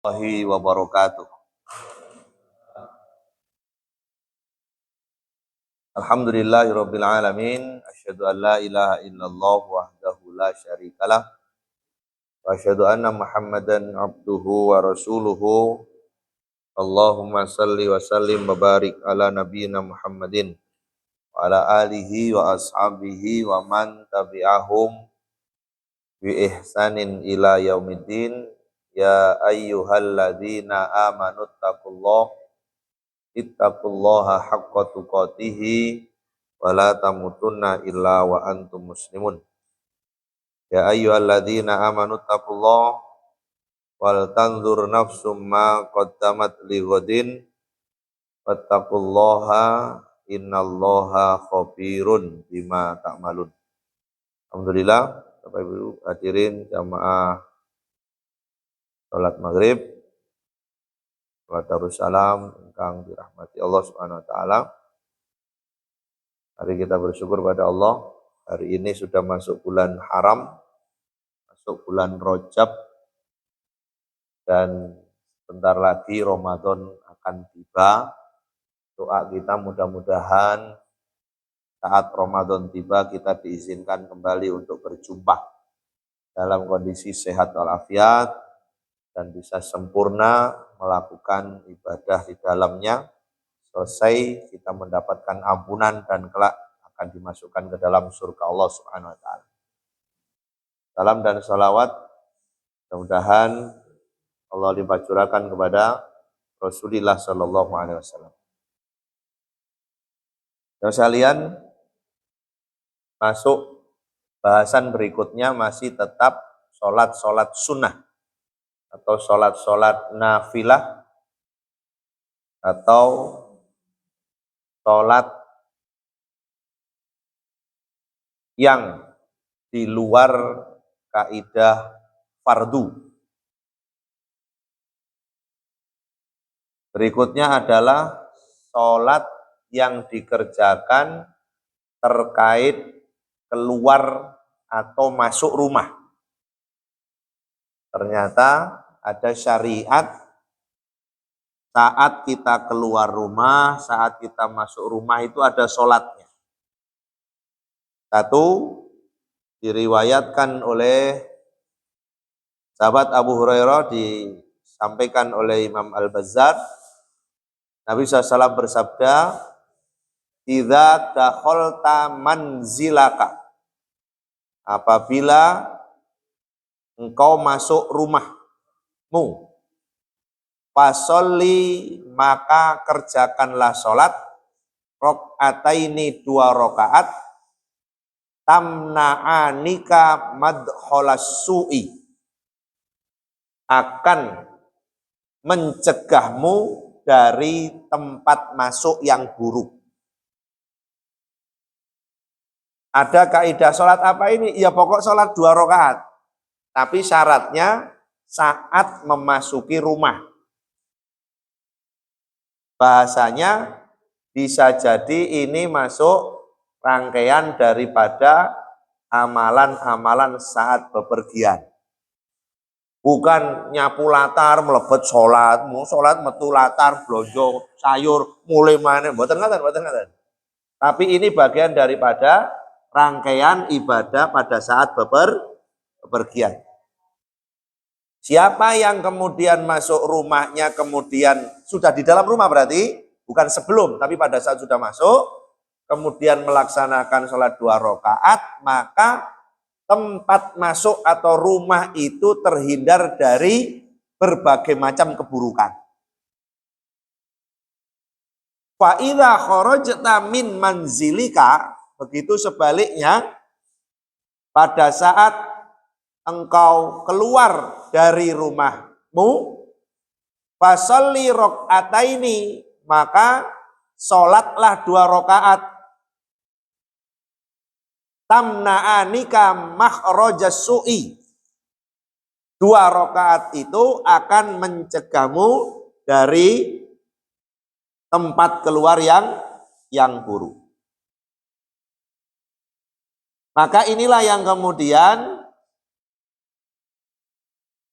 Warahmatullahi wabarakatuh. Alhamdulillahirabbil alamin, asyhadu an la ilaha illallah wahdahu la syarikalah wa asyhadu anna Muhammadan abduhu wa rasuluhu. Allahumma salli wa sallim wa barik ala nabiyyina Muhammadin wa ala alihi wa ashabihi wa man tabi'ahum bi ihsanin ila yaumiddin. Ya ayyuhalladzina amanu ittaqullaha haqqa tuqatihi wa la tamutunna illa wa antum muslimun. Ya ayyuhalladzina amanu taqullaha wal tanzur nafsum ma qaddamat lighadin wattaqullaha innallaha khabirun bima ta'malun. Alhamdulillah, Bapak Ibu hadirin jamaah salat maghrib, salat Darussalam ingkang dirahmati Allah Subhanahu wa taala. Hari kita bersyukur pada Allah, hari ini sudah masuk bulan haram, masuk bulan Rajab, dan sebentar lagi Ramadan akan tiba. Doa kita mudah-mudahan saat Ramadan tiba kita diizinkan kembali untuk berjumpa dalam kondisi sehat walafiat dan bisa sempurna melakukan ibadah di dalamnya. Selesai kita mendapatkan ampunan dan kelak akan dimasukkan ke dalam surga Allah Subhanahu wa taala. Salam dan salawat mudah-mudahan Allah limpah curahkan kepada Rasulullah sallallahu alaihi wasallam. Yang sekalian, masuk bahasan berikutnya masih tetap sholat sunnah atau sholat nafilah atau sholat yang di luar kaidah fardu. Berikutnya adalah sholat yang dikerjakan terkait keluar atau masuk rumah. Ternyata ada syariat saat kita keluar rumah, saat kita masuk rumah itu ada sholatnya. Satu, diriwayatkan oleh sahabat Abu Hurairah, disampaikan oleh Imam Al-Bazzar, Nabi SAW bersabda, "Idza dakhalta manzilaka," apabila engkau masuk rumahmu, fasholli, maka kerjakanlah sholat, rakaataini, 2 rakaat, tamna'anika madkhalas su'i, akan mencegahmu dari tempat masuk yang buruk. Ada kaidah sholat apa ini? Ya pokok sholat 2 rakaat. Tapi syaratnya saat memasuki rumah. Bahasanya bisa jadi ini masuk rangkaian daripada amalan-amalan saat bepergian. Bukan nyapu latar, melebet sholat metu latar, blonjo, sayur, mulai mana, mboten ngaten. Tapi ini bagian daripada rangkaian ibadah pada saat bepergian. Siapa yang kemudian masuk rumahnya, kemudian sudah di dalam rumah berarti, bukan sebelum, tapi pada saat sudah masuk, kemudian melaksanakan sholat 2 rakaat, maka tempat masuk atau rumah itu terhindar dari berbagai macam keburukan. Fa idza kharajta min manzilika, begitu sebaliknya, pada saat engkau keluar dari rumahmu, fasholli rakaataini, maka sholatlah 2 rakaat, tamna'anika makhrajas su'i, 2 rakaat itu akan mencegahmu dari tempat keluar yang buruk. Maka inilah yang kemudian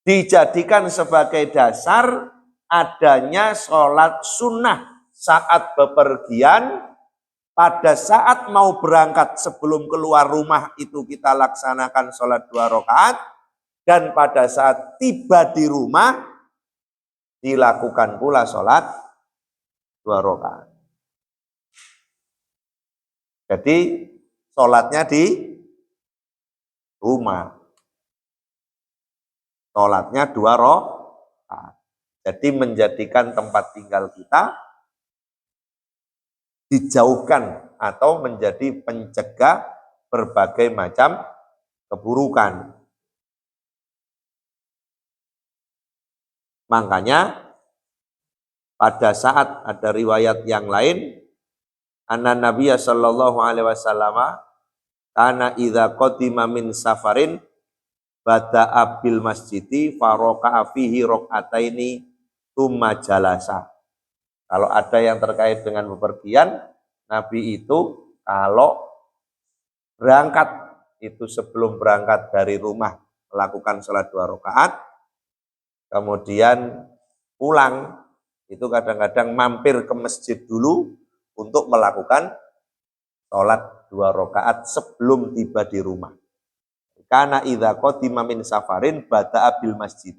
dijadikan sebagai dasar adanya sholat sunnah saat bepergian. Pada saat mau berangkat sebelum keluar rumah itu kita laksanakan sholat 2 rakaat. Dan pada saat tiba di rumah dilakukan pula sholat 2 rakaat. Jadi sholatnya di rumah. Sholatnya 2 rakaat. Jadi menjadikan tempat tinggal kita dijauhkan atau menjadi pencegah berbagai macam keburukan. Makanya pada saat ada riwayat yang lain, anna Nabiya sallallahu alaihi wasallam kana idza qadima min safarin bada'a bil masjidi faraka'a fihi rakaataini tsumma jalasa. Kalau ada yang terkait dengan bepergian, Nabi itu kalau berangkat itu sebelum berangkat dari rumah melakukan sholat 2 rakaat, kemudian pulang itu kadang-kadang mampir ke masjid dulu untuk melakukan sholat 2 rakaat sebelum tiba di rumah. Karena idza qadima min safarin bada'a bil masjid.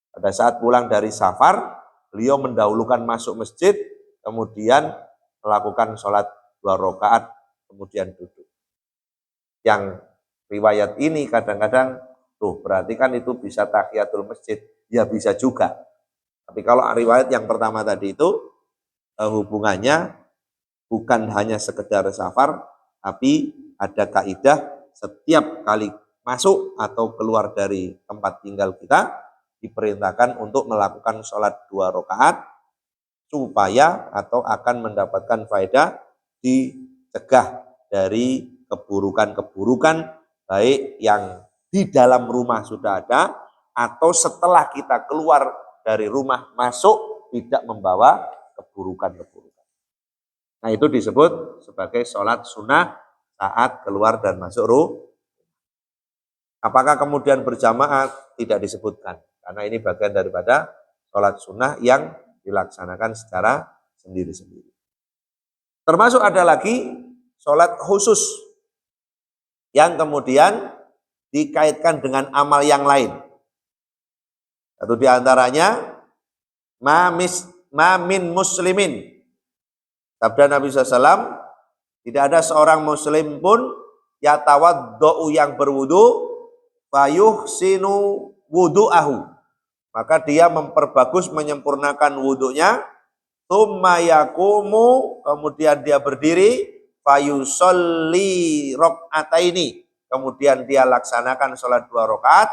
Pada saat pulang dari safar, beliau mendahulukan masuk masjid, kemudian melakukan sholat 2 rakaat, kemudian duduk. Yang riwayat ini kadang-kadang, berarti kan itu bisa tahiyatul masjid. Ya bisa juga. Tapi kalau riwayat yang pertama tadi itu, hubungannya bukan hanya sekedar safar, tapi ada kaidah setiap kali masuk atau keluar dari tempat tinggal kita, diperintahkan untuk melakukan sholat 2 rakaat supaya atau akan mendapatkan faedah dicegah dari keburukan-keburukan baik yang di dalam rumah sudah ada atau setelah kita keluar dari rumah masuk tidak membawa keburukan-keburukan. Nah itu disebut sebagai sholat sunnah saat keluar dan masuk rumah. Apakah kemudian berjamaah? Tidak disebutkan. Karena ini bagian daripada sholat sunnah yang dilaksanakan secara sendiri-sendiri. Termasuk ada lagi sholat khusus yang kemudian dikaitkan dengan amal yang lain. Satu diantaranya, ma min muslimin. Sabda Nabi SAW, tidak ada seorang muslim pun yatawaddo'u yang berwudu, fayuhsinu wudu'ahu. Maka dia memperbagus, menyempurnakan wudunya, tsumma yaqumu, kemudian dia berdiri, fayusolli rakaataini, kemudian dia laksanakan sholat 2 rakaat,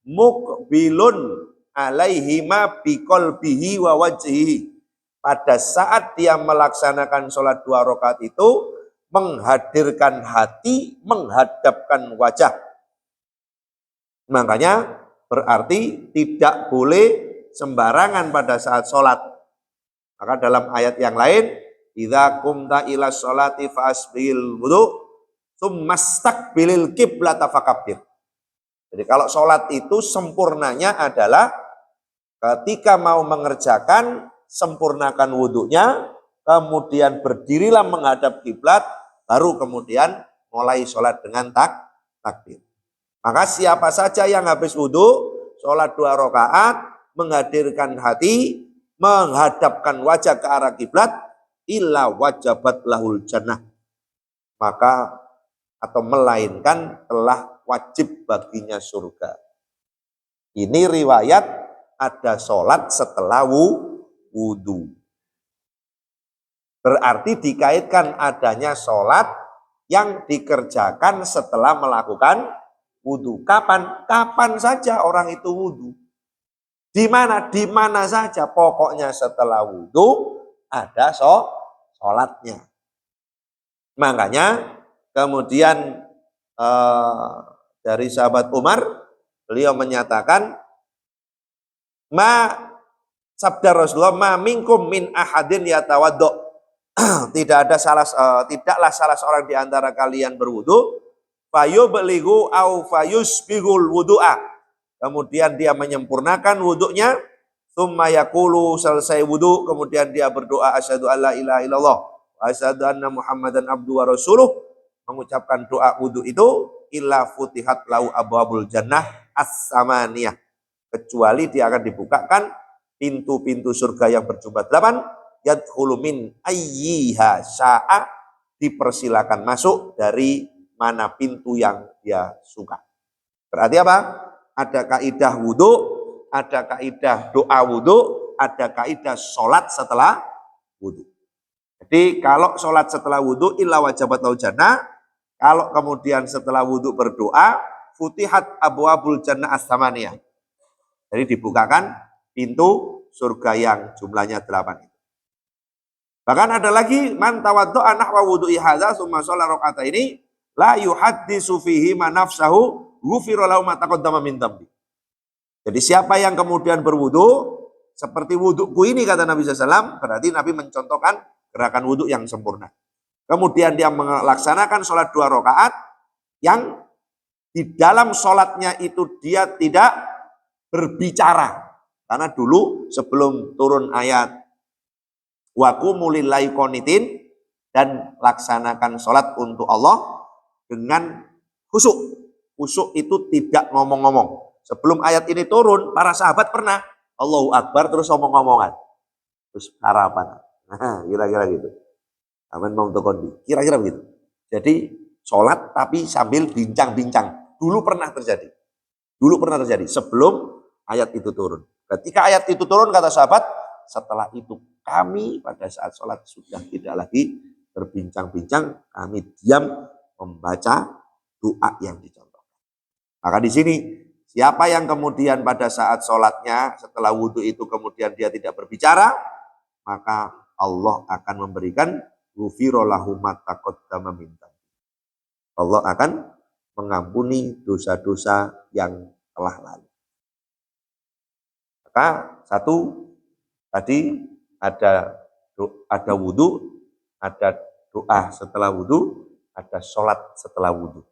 mukbilun alaihima biqalbihi wa wajhihi. Pada saat dia melaksanakan sholat 2 rakaat itu, menghadirkan hati, menghadapkan wajah. Makanya berarti tidak boleh sembarangan pada saat sholat. Maka dalam ayat yang lain, idza qumta ila sholati fa'asbil wudu tsummastakbilil qiblata fakabbir. Jadi kalau sholat itu sempurnanya adalah ketika mau mengerjakan, sempurnakan wudunya, kemudian berdirilah menghadap kiblat, baru kemudian mulai sholat dengan takbir. Maka siapa saja yang habis wudu, sholat 2 rakaat, menghadirkan hati, menghadapkan wajah ke arah kiblat, illa wajabat lahul jannah. Maka atau melainkan telah wajib baginya surga. Ini riwayat ada sholat setelah wudu. Berarti dikaitkan adanya sholat yang dikerjakan setelah melakukan wudu. Kapan? Kapan saja orang itu wudu. Di mana? Di mana saja. Pokoknya setelah wudu ada sholatnya. Makanya kemudian dari sahabat Umar, beliau menyatakan, sabda Rasulullah, ma minkum min ahadin yatawaddo. Tidaklah salah seorang di antara kalian berwudu, fayublighu au fayusbihul wudu'a, kemudian dia menyempurnakan wudhunya, tsumma yaqulu, selesai wudhu, kemudian dia berdoa asyhadu alla ilaha illallah wa asyhadu anna muhammadan abduhu wa rasuluh, mengucapkan doa wudhu itu, illa futihat lahu abwabul jannah as-samaniyah, kecuali dia akan dibukakan pintu-pintu surga yang berjumlah 8, yadkhulu min ayyiha sya'a, dipersilakan masuk dari mana pintu yang dia suka. Berarti apa? Ada kaidah wudhu, ada kaidah doa wudhu, ada kaidah sholat setelah wudhu. Jadi kalau sholat setelah wudhu illa wajabat lahu jannah, kalau kemudian setelah wudhu berdoa, futihat abwabul jannah as-samaniyah. Jadi dibukakan pintu surga yang jumlahnya 8 itu. Bahkan ada lagi, man tawaddo'a nahwa wudhu'i hadza tsumma shalla raka'ataini la yuhaddisu fihi ma nafsahu ghufira lahu ma taqaddama min dzambi. Jadi siapa yang kemudian berwudu seperti wuduku ini kata Nabi SAW, berarti Nabi mencontohkan gerakan wudu yang sempurna. Kemudian dia melaksanakan sholat 2 rakaat yang di dalam sholatnya itu dia tidak berbicara. Karena dulu sebelum turun ayat wa qumu lillahi qanitin, dan laksanakan sholat untuk Allah dengan khusyuk. Khusyuk itu tidak ngomong-ngomong. Sebelum ayat ini turun, para sahabat pernah Allahu Akbar terus ngomong-ngomongan. Terus harapan. Nah, kira-kira gitu. Aman mau kondi. Kira-kira begitu. Jadi sholat tapi sambil bincang-bincang. Dulu pernah terjadi. Sebelum ayat itu turun. Ketika ayat itu turun, kata sahabat, setelah itu kami pada saat sholat sudah tidak lagi berbincang-bincang, kami diam membaca doa yang dicontohkan. Maka di sini siapa yang kemudian pada saat sholatnya setelah wudhu itu kemudian dia tidak berbicara, maka Allah akan memberikan ghufira lahu ma taqaddama min dzambi. Allah akan mengampuni dosa-dosa yang telah lalu. Maka satu tadi ada wudhu, ada doa setelah wudhu, ada sholat setelah wudhu.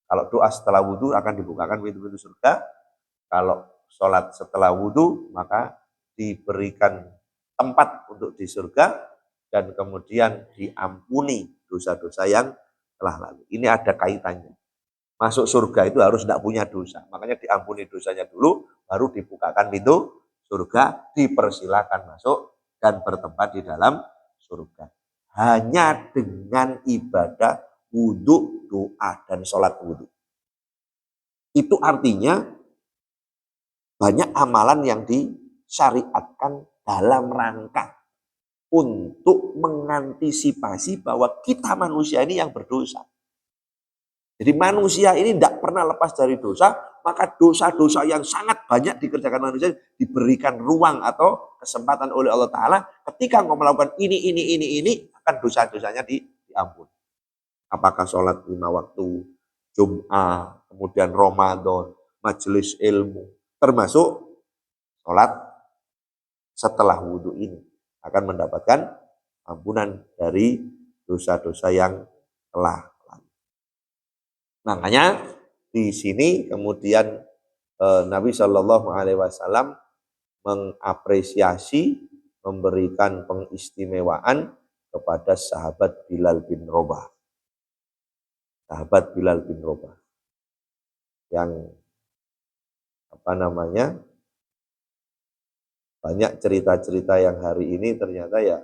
Kalau doa setelah wudhu akan dibukakan pintu-pintu surga. Kalau sholat setelah wudhu maka diberikan tempat untuk di surga dan kemudian diampuni dosa-dosa yang telah lalu. Ini ada kaitannya. Masuk surga itu harus tidak punya dosa. Makanya diampuni dosanya dulu, baru dibukakan pintu surga, dipersilakan masuk dan bertempat di dalam surga. Hanya dengan ibadah wudhu, doa, dan sholat wudhu. Itu artinya banyak amalan yang disyariatkan dalam rangka untuk mengantisipasi bahwa kita manusia ini yang berdosa. Jadi manusia ini tidak pernah lepas dari dosa, maka dosa-dosa yang sangat banyak dikerjakan manusia diberikan ruang atau kesempatan oleh Allah Ta'ala. Ketika engkau melakukan ini, akan dosa-dosanya diampuni. Apakah sholat 5 waktu, Jum'ah, kemudian Ramadan, majelis ilmu, termasuk sholat setelah wudhu ini akan mendapatkan ampunan dari dosa-dosa yang telah lalu. Makanya di sini kemudian Nabi Shallallahu Alaihi Wasallam mengapresiasi, memberikan pengistimewaan kepada sahabat Bilal bin Rabah. Sahabat Bilal bin Rabah yang banyak cerita-cerita yang hari ini ternyata ya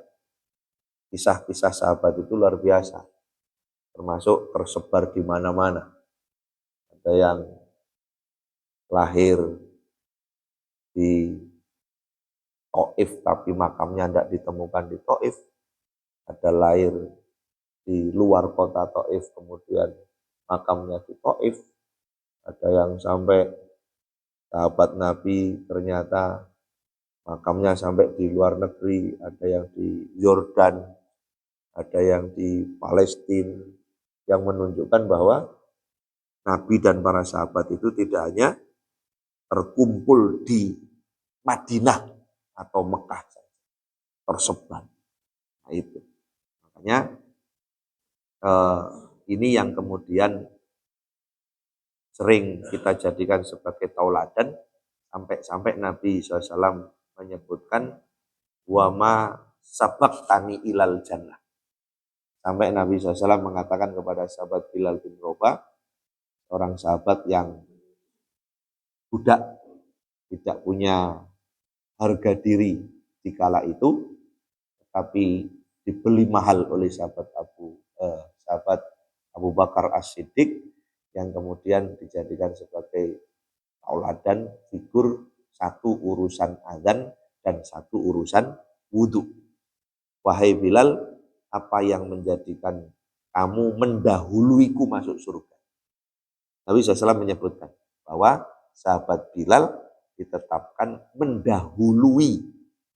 kisah-kisah sahabat itu luar biasa, termasuk tersebar di mana-mana. Ada yang lahir di Taif tapi makamnya tidak ditemukan di Taif, ada lahir di luar kota Taif kemudian makamnya di Taif, ada yang sampai sahabat Nabi ternyata makamnya sampai di luar negeri, ada yang di Yordan, ada yang di Palestina, yang menunjukkan bahwa Nabi dan para sahabat itu tidak hanya terkumpul di Madinah atau Mekah, tersebar. Nah itu, makanya ini yang kemudian sering kita jadikan sebagai tauladan Sampai-sampai Nabi SAW menyebutkan wama sabak tani ilal jannah. Sampai Nabi SAW mengatakan kepada sahabat Bilal bin Rabah, orang sahabat yang budak, tidak punya harga diri di kala itu, tapi dibeli mahal oleh sahabat Abu Bakar As-Siddiq, yang kemudian dijadikan sebagai tauladan figur satu urusan azan dan satu urusan wudhu. Wahai Bilal, apa yang menjadikan kamu mendahuluiku masuk surga? Nabi SAW menyebutkan bahwa sahabat Bilal ditetapkan mendahului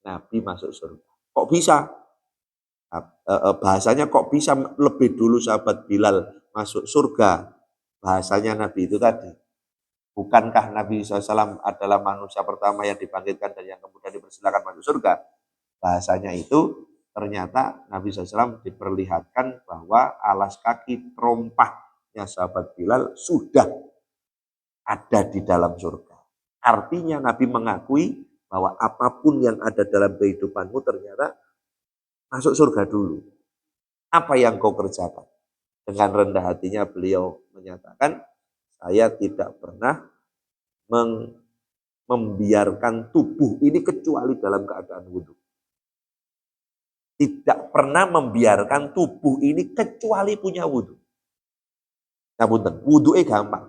Nabi masuk surga. Kok bisa? Bahasanya kok bisa lebih dulu sahabat Bilal masuk surga? Bahasanya Nabi itu tadi. Bukankah Nabi SAW adalah manusia pertama yang dibangkitkan dan yang kemudian dipersilakan masuk surga? Bahasanya itu ternyata Nabi SAW diperlihatkan bahwa alas kaki terompahnya sahabat Bilal sudah ada di dalam surga. Artinya Nabi mengakui bahwa apapun yang ada dalam kehidupanmu ternyata masuk surga dulu. Apa yang kau kerjakan? Dengan rendah hatinya beliau menyatakan, saya tidak pernah membiarkan tubuh ini kecuali dalam keadaan wudhu. Tidak pernah membiarkan tubuh ini kecuali punya wudhu. Ngapunten, wudhunya gampang.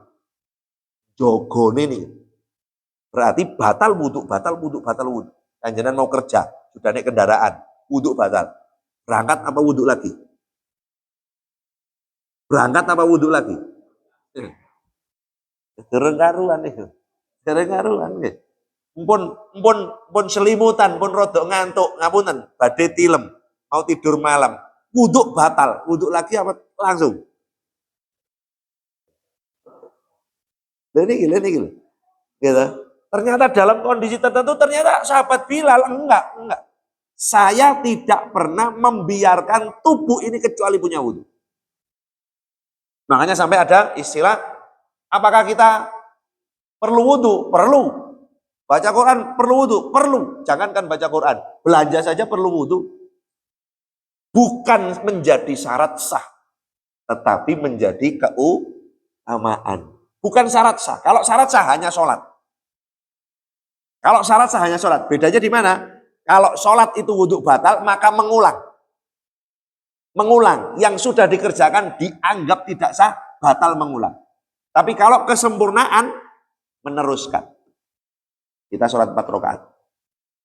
Jogone nih. Berarti batal wudhu. Kanjenan mau kerja, sudah naik kendaraan, wudhu batal. Berangkat apa wudhu lagi? Dereng karuan itu. Pun selimutan, pun rodok ngantuk, ngapunten, badhe tilem, mau tidur malam, wudhu batal, wudhu lagi apa langsung? Ini gitu. Ternyata dalam kondisi tertentu ternyata sahabat Bilal enggak. Saya tidak pernah membiarkan tubuh ini kecuali punya wudhu. Makanya sampai ada istilah, apakah kita perlu wudhu? Perlu. Baca Quran perlu wudhu? Perlu. Jangankan baca Quran, belanja saja perlu wudhu. Bukan menjadi syarat sah, tetapi menjadi keutamaan. Bukan syarat sah. Kalau syarat sah hanya sholat. Bedanya di mana? Kalau sholat itu wudhu batal, maka mengulang. Yang sudah dikerjakan dianggap tidak sah, batal mengulang. Tapi kalau kesempurnaan, meneruskan. Kita sholat 4 rakaat,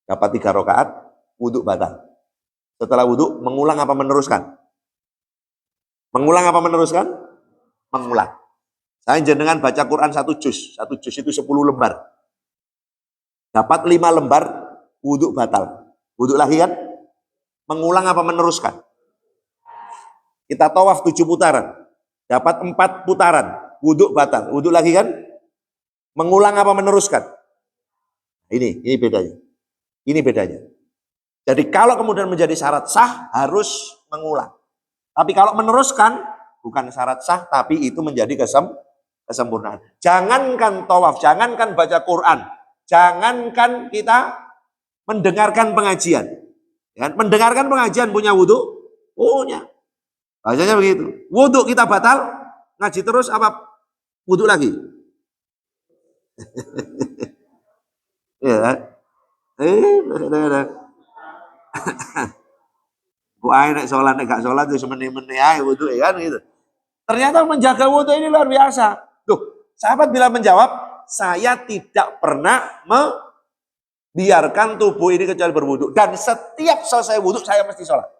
dapat 3 rakaat, wudhu batal. Setelah wudhu, mengulang apa meneruskan? Mengulang. Saya jenengan baca Quran 1 juz itu 10 lembar. Dapat 5 lembar, wudhu batal. Wudhu lagi kan? Mengulang apa meneruskan? Kita tawaf 7 putaran, dapat 4 putaran, wudhu batal. Wudhu lagi kan? Mengulang apa meneruskan? Ini bedanya. Jadi kalau kemudian menjadi syarat sah, harus mengulang. Tapi kalau meneruskan, bukan syarat sah, tapi itu menjadi kesempurnaan. Jangankan tawaf, jangankan baca Quran, jangankan kita mendengarkan pengajian. Mendengarkan pengajian punya wudhu? Punya. Bahasanya begitu. Wudhu kita batal, ngaji terus apa wudhu lagi? Ya. Bu ae nek salat nek gak salat wis meneh-meneh ae wudhu kan gitu. Ternyata menjaga wudhu ini luar biasa. Tuh, sahabat bila menjawab, saya tidak pernah membiarkan tubuh ini kecuali berwudhu. Dan setiap selesai wudhu, saya mesti sholat.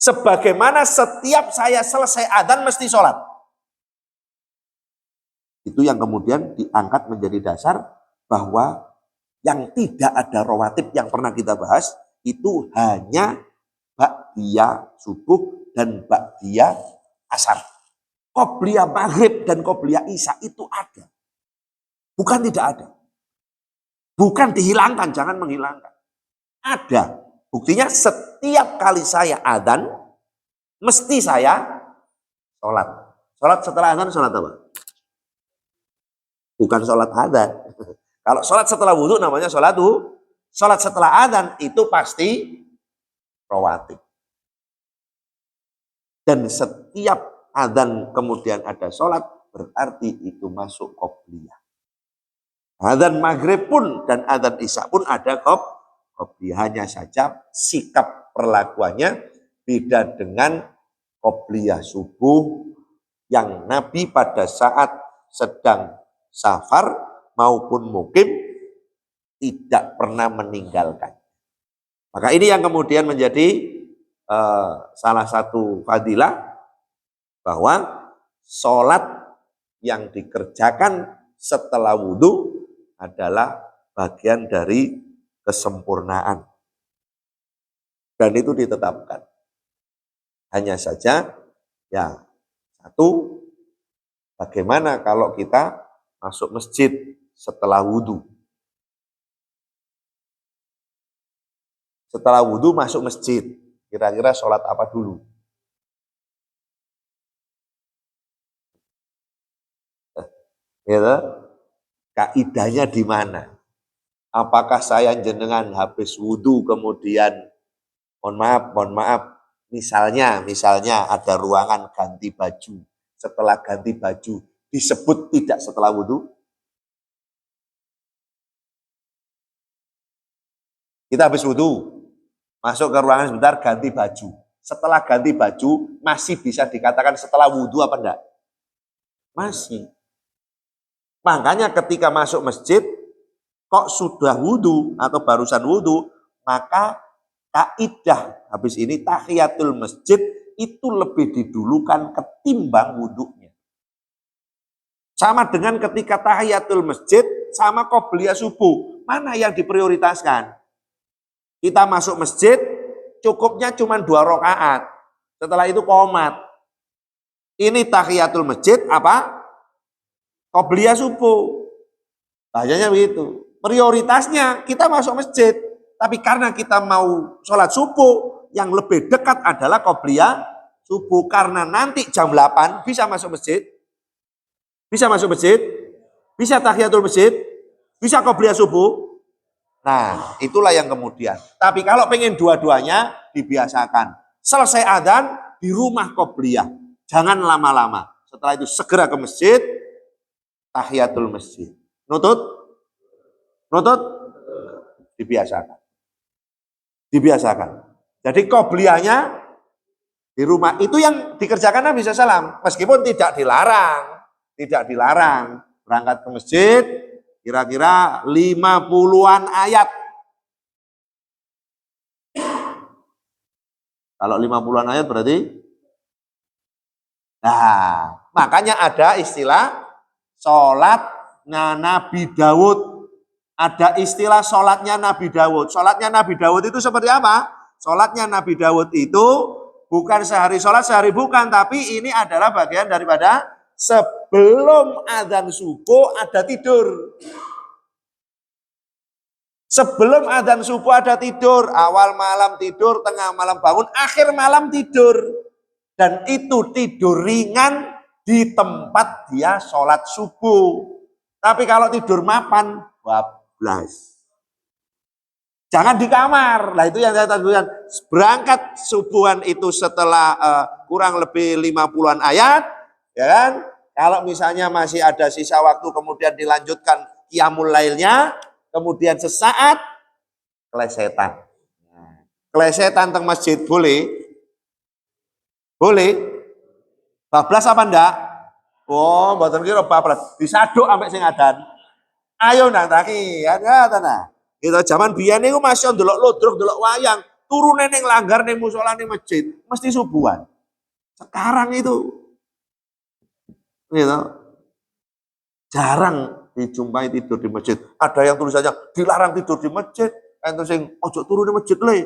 Sebagaimana setiap saya selesai adzan, mesti sholat. Itu yang kemudian diangkat menjadi dasar bahwa yang tidak ada rawatib yang pernah kita bahas, itu hanya ba'diyah subuh dan ba'diyah asar. Qobliyah maghrib dan qobliyah isya itu ada. Bukan tidak ada. Bukan dihilangkan, jangan menghilangkan. Ada. Buktinya setiap kali saya adzan, mesti saya sholat. Sholat setelah adzan, sholat apa? bukan sholat adzan. Kalau sholat setelah wudhu namanya sholat setelah adzan itu pasti rawatib. Dan setiap adzan kemudian ada sholat, berarti itu masuk qobliyah. Adzan maghrib pun dan adzan isya pun ada qobliyah. Hanya saja sikap perlakuannya beda dengan qobliyah subuh yang Nabi pada saat sedang safar maupun mukim tidak pernah meninggalkan. Maka ini yang kemudian menjadi salah satu fadilah bahwa sholat yang dikerjakan setelah wudhu adalah bagian dari kesempurnaan. Dan itu ditetapkan. Hanya saja, ya satu, bagaimana kalau kita masuk masjid setelah wudhu? Setelah wudhu masuk masjid, kira-kira sholat apa dulu? Gitu? Kaidahnya di mana? Apakah saya jenengan habis wudhu kemudian, mohon maaf, misalnya ada ruangan ganti baju. Setelah ganti baju disebut tidak setelah wudhu? Kita habis wudhu, masuk ke ruangan sebentar, ganti baju. Setelah ganti baju, masih bisa dikatakan setelah wudhu apa enggak? Masih. Makanya ketika masuk masjid, kok sudah wudhu atau barusan wudhu, maka kaidah habis ini tahiyatul masjid itu lebih didulukan ketimbang wudhunya. Sama dengan ketika tahiyatul masjid sama qobliyah subuh, mana yang diprioritaskan? Kita masuk masjid, cukupnya cuma 2 rakaat. Setelah itu qomat. Ini tahiyatul masjid apa? Qobliyah subuh. Bahasanya begitu. Prioritasnya kita masuk masjid. Tapi karena kita mau sholat subuh, yang lebih dekat adalah qobliyah subuh. Karena nanti jam 8 bisa masuk masjid. Bisa masuk masjid. Bisa tahiyatul masjid. Bisa qobliyah subuh. Nah, itulah yang kemudian. Tapi kalau pengen dua-duanya, dibiasakan. Selesai adzan, di rumah qobliyah. Jangan lama-lama. Setelah itu segera ke masjid, tahiyatul masjid. Nutut? Dibiasakan. Jadi qobliyahnya di rumah. Itu yang dikerjakan Nabi SAW. Meskipun tidak dilarang. Berangkat ke masjid, kira-kira 50-an ayat. Kalau 50-an ayat berarti, nah, makanya ada istilah sholatnya Nabi Daud. Ada istilah sholatnya Nabi Daud. Sholatnya Nabi Daud itu seperti apa? Sholatnya Nabi Daud itu bukan sehari sholat, sehari bukan. Tapi ini adalah bagian daripada sebelum adzan subuh ada tidur. Sebelum adzan subuh ada tidur. Awal malam tidur, tengah malam bangun, akhir malam tidur. Dan itu tidur ringan di tempat dia sholat subuh. Tapi kalau tidur mapan, bablas. Jangan di kamar. Nah itu yang saya tadi berangkat subuhan itu setelah kurang lebih 50-an ayat, ya kan? Kalau misalnya masih ada sisa waktu kemudian dilanjutkan qiyamul lailnya, kemudian sesaat kelesetan. Kelesetan teng masjid boleh? Boleh? Bablas apa enggak? Oh, mboten kira bablas. Disaduk ambek sing adan. Ayo nang taki, ya tanah. Kita zaman biyen niku masih ndelok lodrok, ndelok wayang, turune ning langgar ning musala ning masjid, mesti subuhan. Sekarang itu gitu. Jarang dijumpai tidur di masjid. Ada yang tulisannya dilarang tidur di masjid, ento sing ojo turu di masjid le.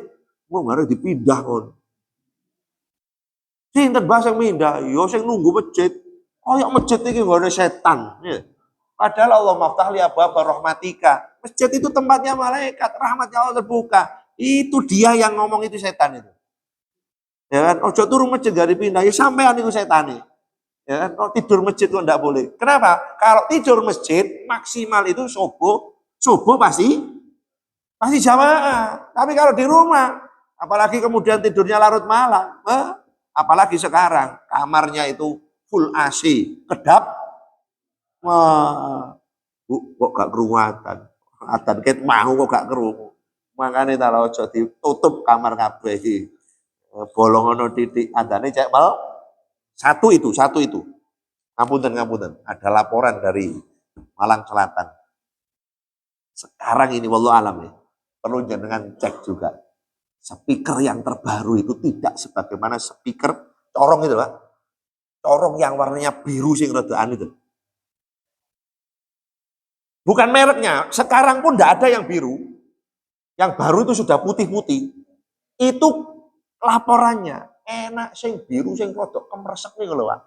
Mau ngarep dipindah kon. Sinten bahasa yang mindah, yo sing nunggu masjid. Koyok masjid iki nggone setan. Padahal Allah maftah li abwaba rahmatika. Masjid itu tempatnya malaikat, rahmatnya Allah terbuka. Itu dia yang ngomong itu setan itu. Ya kan, ojo turu masjid gak dipindah, ya sampean itu setan. Ya kan? Kalau tidur masjid kok enggak boleh. Kenapa? Kalau tidur masjid maksimal itu subuh pasti jamaah. Tapi kalau di rumah, apalagi kemudian tidurnya larut malam, apalagi sekarang kamarnya itu full AC, kedap, kok gak kerumunan. Atan ket mau kok gak kerungu. Makanya kalau ojo ditutup kamar kabeh iki. Bolong ono titik adane cek mal. Satu itu. Ngapunten. Ada laporan dari Malang Selatan. Sekarang ini wallahu alam ya. Perlu jenengan cek juga. Speaker yang terbaru itu tidak sebagaimana speaker corong itu, Pak. Corong yang warnanya biru sing redaan itu. Bukan mereknya, sekarang pun tidak ada yang biru. Yang baru itu sudah putih-putih. Itu laporannya enak sing biru sing rodok kemresek nih lho, Pak.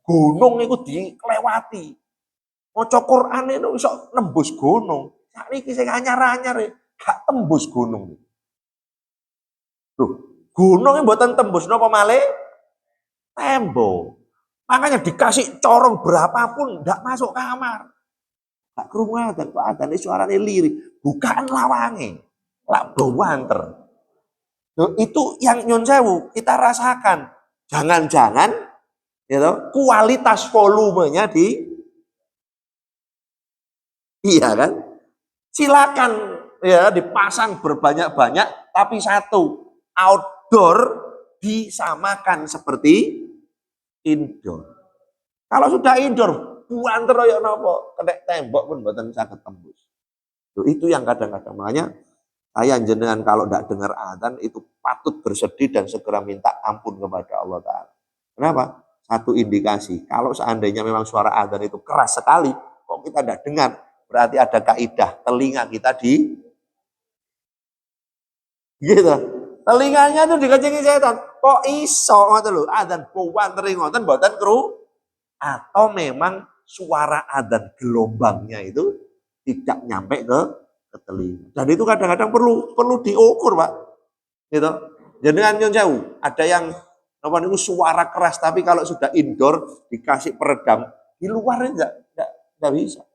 Gunung itu dikelewati. Maca Quran itu iso nembus gunung. Saiki sing anyar-anyar gak tembus gunung. Loh, gunungnya mboten tembus napa malih? Tembok. Makanya dikasih corong berapapun ndak masuk kamar. Gak krungu adzan, kok adzane suarane lirik. Bukaan lawange. Lak bawanter. Loh, itu yang nyun sewu kita rasakan. Jangan-jangan gitu, kualitas volumenya iya kan? Silakan ya dipasang berbanyak-banyak tapi satu, outdoor disamakan seperti indoor. Kalau sudah indoor, buanter koyo napa, kena tembok pun mboten saged tembus. Itu yang kadang-kadang makanya saya jenengan kalau tidak dengar adzan itu patut bersedih dan segera minta ampun kepada Allah Ta'ala. Kenapa? Satu indikasi, kalau seandainya memang suara adzan itu keras sekali, kok kita tidak dengar, berarti ada kaidah telinga kita gitu. Telinganya itu dikecengi setan. Kok iso ngoten lho, adzan buwanteri ngoten mboten kru atau memang suara adzan gelombangnya itu tidak nyampe ke telinga. Dan itu kadang-kadang perlu diukur, Pak. Gitu. Jenengan nyun sewu, ada yang apa niku suara keras tapi kalau sudah indoor dikasih peredam, di luar enggak bisa.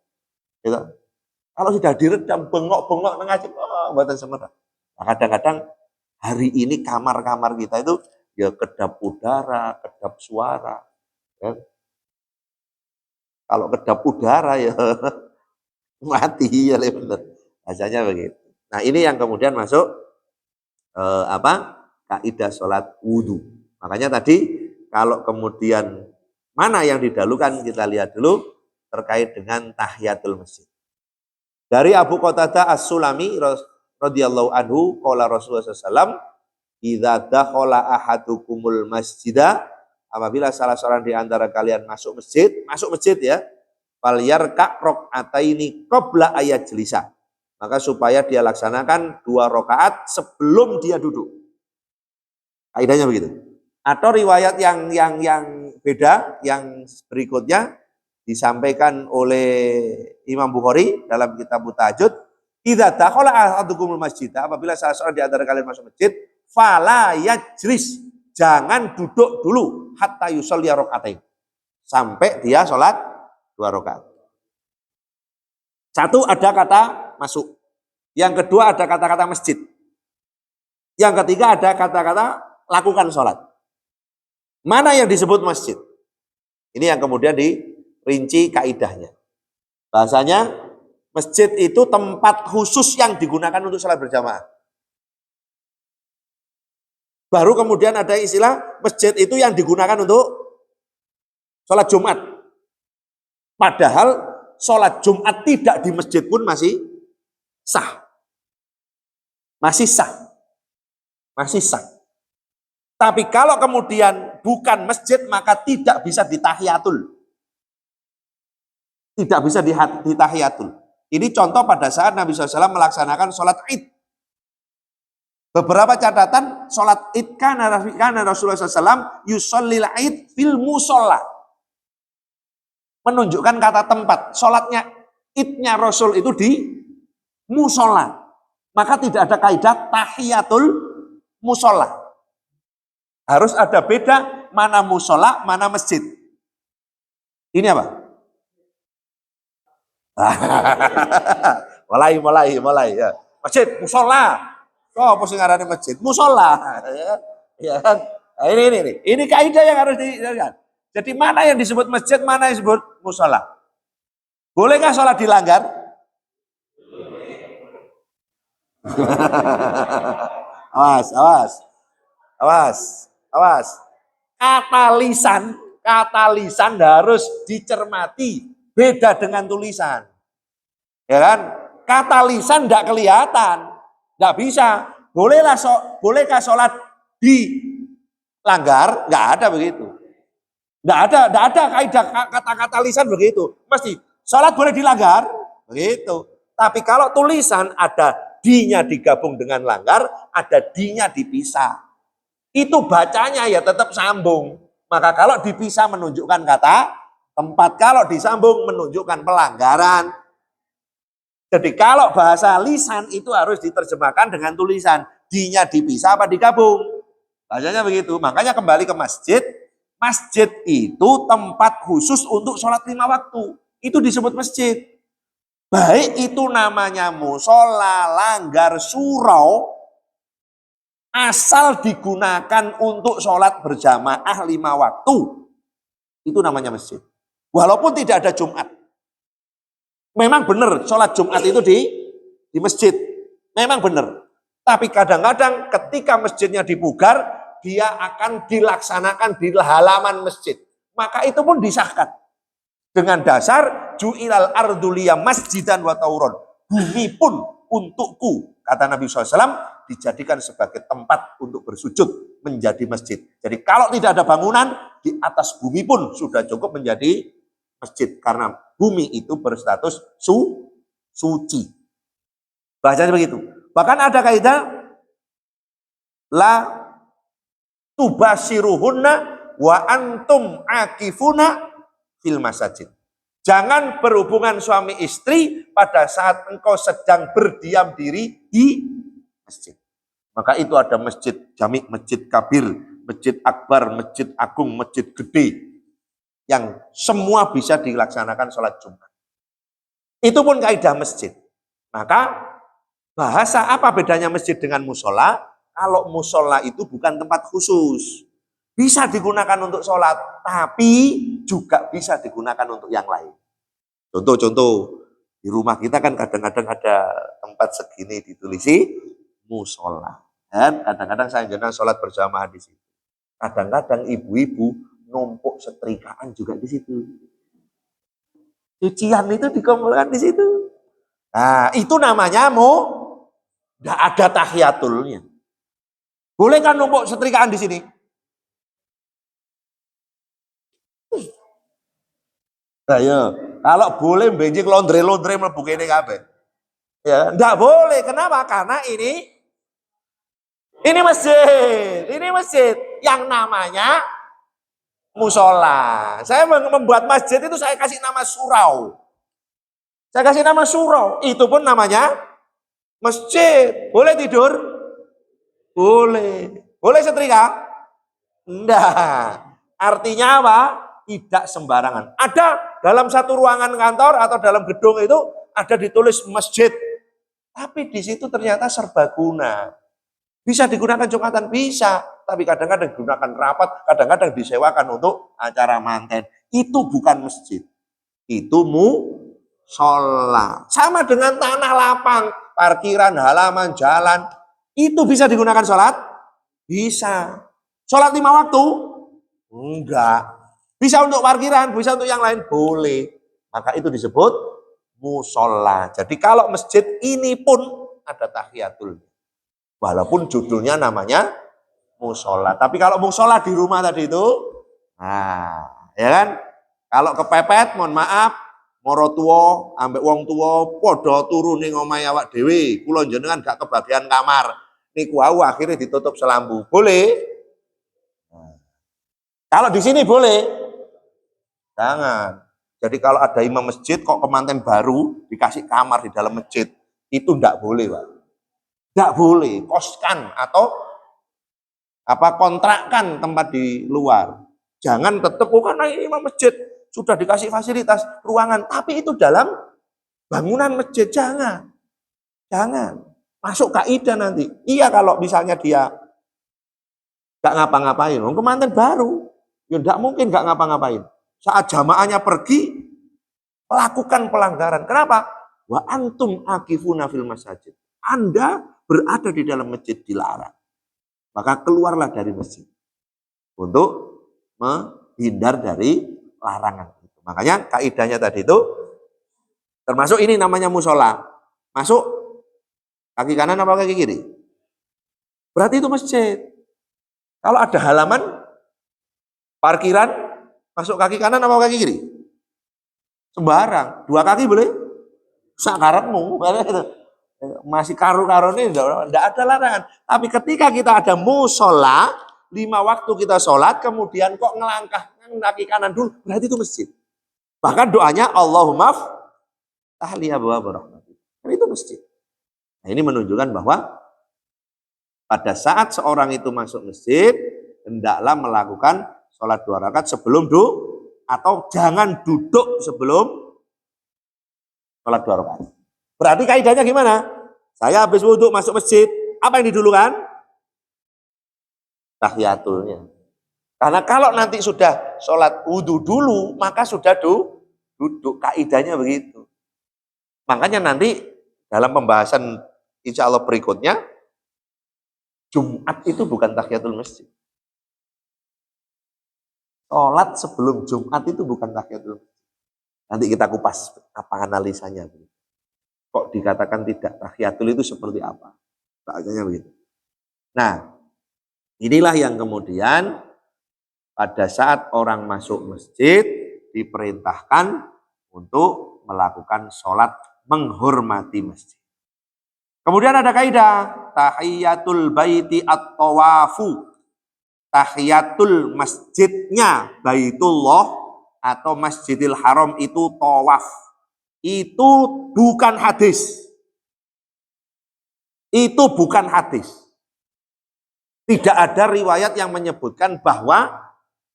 Gitu. Kalau sudah diredam bengok-bengok ngajib, mboten semerah. Nah, kadang-kadang hari ini kamar-kamar kita itu ya kedap udara, kedap suara. Ya. Kalau kedap udara ya mati ya benar. Rasanya begitu. Nah, ini yang kemudian masuk kaidah sholat wudhu. Makanya tadi kalau kemudian mana yang didahulukan kita lihat dulu terkait dengan tahiyatul masjid. Dari Abu Qatadah As-Sulami radhiyallahu anhu qala Rasulullah SAW, idza dakhala ahadukumul masjidah, apabila salah seorang di antara kalian masuk masjid ya, falyarka rakaataini qabla ayat jelisa. Maka supaya dia laksanakan 2 rakaat sebelum dia duduk. Kaidahnya begitu. Atau riwayat yang beda, yang berikutnya disampaikan oleh Imam Bukhari dalam kitab Tahajud, idza dakhala ahadukumul masjid, apabila salah seorang di antara kalian masuk masjid, fala yajlis, jangan duduk dulu hatta yusolli rakaatain. Sampai dia sholat 2 rakaat. Satu ada kata masuk. Yang kedua ada kata-kata masjid. Yang ketiga ada kata-kata lakukan sholat. Mana yang disebut masjid? Ini yang kemudian dirinci kaidahnya. Bahasanya masjid itu tempat khusus yang digunakan untuk sholat berjamaah. Baru kemudian ada istilah masjid itu yang digunakan untuk sholat Jumat. Padahal sholat Jumat tidak di masjid pun masih sah. Masih sah. Tapi kalau kemudian bukan masjid maka tidak bisa ditahiyatul. Tidak bisa ditahiyatul. Ini contoh pada saat Nabi SAW melaksanakan sholat Id. Beberapa catatan sholat Id karena Rasulullah SAW yushollil Id fil musolla. Menunjukkan kata tempat. Sholatnya Idnya Rasul itu di musola. Maka tidak ada kaidah tahiyatul musola. Harus ada beda mana musola, mana masjid. Ini apa? mulai ya. Masjid, musola. Oh, apa sih ngarani masjid? Musola. Ya kan? Nah, ini kaidah yang harus dilihat. Jadi mana yang disebut masjid, mana yang disebut musola? Bolehkah sholat dilanggar? awas, awas, awas, awas. Kata lisan harus dicermati. Beda dengan tulisan. Ya kan? Kata lisan tidak kelihatan. Tidak bisa. Bolehkah sholat dilanggar? Nggak ada begitu. Nggak ada kaidah kata-kata lisan begitu. Mesti sholat boleh dilanggar. Begitu. Tapi kalau tulisan ada di-nya digabung dengan langgar, ada di-nya dipisah. Itu bacanya ya tetap sambung. Maka kalau dipisah menunjukkan kata tempat, kalau disambung menunjukkan pelanggaran. Jadi kalau bahasa lisan itu harus diterjemahkan dengan tulisan. Di-nya dipisah apa digabung? Bahasanya begitu. Makanya kembali ke masjid. Masjid itu tempat khusus untuk sholat 5 waktu. Itu disebut masjid. Baik itu namanya musola, langgar, surau, asal digunakan untuk sholat berjamaah 5 waktu. Itu namanya masjid. Walaupun tidak ada Jumat. Memang benar sholat Jumat itu di masjid. Memang benar. Tapi kadang-kadang ketika masjidnya dipugar, dia akan dilaksanakan di halaman masjid. Maka itu pun disahkan. Dengan dasar ju'ilal arduliya masjidan wa tauron. Bumi pun untukku, kata Nabi SAW, dijadikan sebagai tempat untuk bersujud menjadi masjid. Jadi kalau tidak ada bangunan, di atas bumi pun sudah cukup menjadi masjid. Karena bumi itu berstatus suci. Bahasanya begitu. Bahkan ada kaidah la tubasiruhunna wa antum akifuna fil masajid. Jangan berhubungan suami istri pada saat engkau sedang berdiam diri di masjid. Maka itu ada masjid jami, masjid kabir, masjid akbar, masjid agung, masjid gede. Yang semua bisa dilaksanakan sholat Jumat. Itu pun kaidah masjid. Maka bahasa apa bedanya masjid dengan musola? Kalau musola itu bukan tempat khusus. Bisa digunakan untuk sholat, tapi juga bisa digunakan untuk yang lain. Contoh-contoh, di rumah kita kan kadang-kadang ada tempat segini ditulisi musola. Dan kadang-kadang saya jenang sholat berjamaah di situ. Kadang-kadang ibu-ibu numpuk setrikaan juga di situ. Cucian itu dikumpulkan di situ. Nah, itu namanya tidak ada tahiyatulnya. Boleh kan numpuk setrikaan di sini? Nah, ya. Kalau boleh benjing londre-londre mlebu kene kabeh. Ya, enggak boleh. Kenapa? Karena ini masjid. Ini masjid yang namanya musola. Saya membuat masjid itu saya kasih nama surau. Saya kasih nama surau. Itu pun namanya masjid. Boleh tidur? Boleh. Boleh setrika? Enggak. Artinya apa? Tidak sembarangan. Ada dalam satu ruangan kantor atau dalam gedung itu ada ditulis masjid. Tapi di situ ternyata serbaguna. Bisa digunakan Jumatan? Bisa. Tapi kadang-kadang digunakan rapat, kadang-kadang disewakan untuk acara manten. Itu bukan masjid. Itu musola. Sama dengan tanah lapang, parkiran, halaman, jalan. Itu bisa digunakan sholat? Bisa. Sholat 5 waktu? Enggak. Bisa untuk parkiran, bisa untuk yang lain? Boleh. Maka itu disebut musola. Jadi kalau masjid ini pun ada tahiyatul. Walaupun judulnya namanya musola. Tapi kalau musola di rumah tadi itu, nah, ya kan? Kalau kepepet, mohon maaf, moro tuwa, ambek wong tuwa, podo turu ning omahe awak dhewe. Kula jenengan gak kebagian kamar. Niku akhirnya ditutup selambu. Boleh? Kalau di sini boleh. Jangan. Jadi kalau ada imam masjid kok kemanten baru dikasih kamar di dalam masjid, itu enggak boleh, Pak. Enggak boleh, koskan atau kontrakkan tempat di luar. Jangan tetap karena imam masjid sudah dikasih fasilitas, ruangan, tapi itu dalam bangunan masjid, jangan. Masuk kaidah nanti. Iya kalau misalnya dia gak ngapa-ngapain, kemanten baru, ya enggak mungkin gak ngapa-ngapain. Saat jamaahnya pergi, melakukan pelanggaran. Kenapa? Wa antum akifuna fil masajid. Anda berada di dalam masjid dilarang. Maka keluarlah dari masjid untuk menghindar dari larangan. Makanya kaidahnya tadi itu termasuk ini namanya musola. Masuk kaki kanan apa kaki kiri? Berarti itu masjid. Kalau ada halaman parkiran, masuk kaki kanan apa kaki kiri? Sembarang. 2 kaki boleh? Sakarepmu. Masih karo-karo ini tidak ada larangan. Tapi ketika kita ada musola, 5 waktu kita sholat, kemudian kok ngelangkah kaki kanan dulu, berarti itu masjid. Bahkan doanya Allahumma ftahli abwaaba rahmatik. Itu masjid. Nah, ini menunjukkan bahwa pada saat seorang itu masuk masjid, hendaklah melakukan sholat 2 rakaat sebelum atau jangan duduk sebelum sholat 2 rakaat. Berarti kaidahnya gimana? Saya habis wudhu masuk masjid, apa yang didulukan? Tahiyatulnya. Karena kalau nanti sudah sholat wudhu dulu, maka sudah duduk. Kaidahnya begitu. Makanya nanti dalam pembahasan insya Allah berikutnya, Jumat itu bukan tahiyatul masjid. Sholat sebelum Jumat itu bukan tahiyatul masjid. Nanti kita kupas apa analisanya. Kok dikatakan tidak? Tahiyatul itu seperti apa? Makanya begitu. Nah, inilah yang kemudian pada saat orang masuk masjid diperintahkan untuk melakukan sholat menghormati masjid. Kemudian ada kaidah tahiyatul baiti at-tawafu. Tahiyatul masjidnya Baitullah atau Masjidil Haram itu tawaf. Itu bukan hadis. Itu bukan hadis. Tidak ada riwayat yang menyebutkan bahwa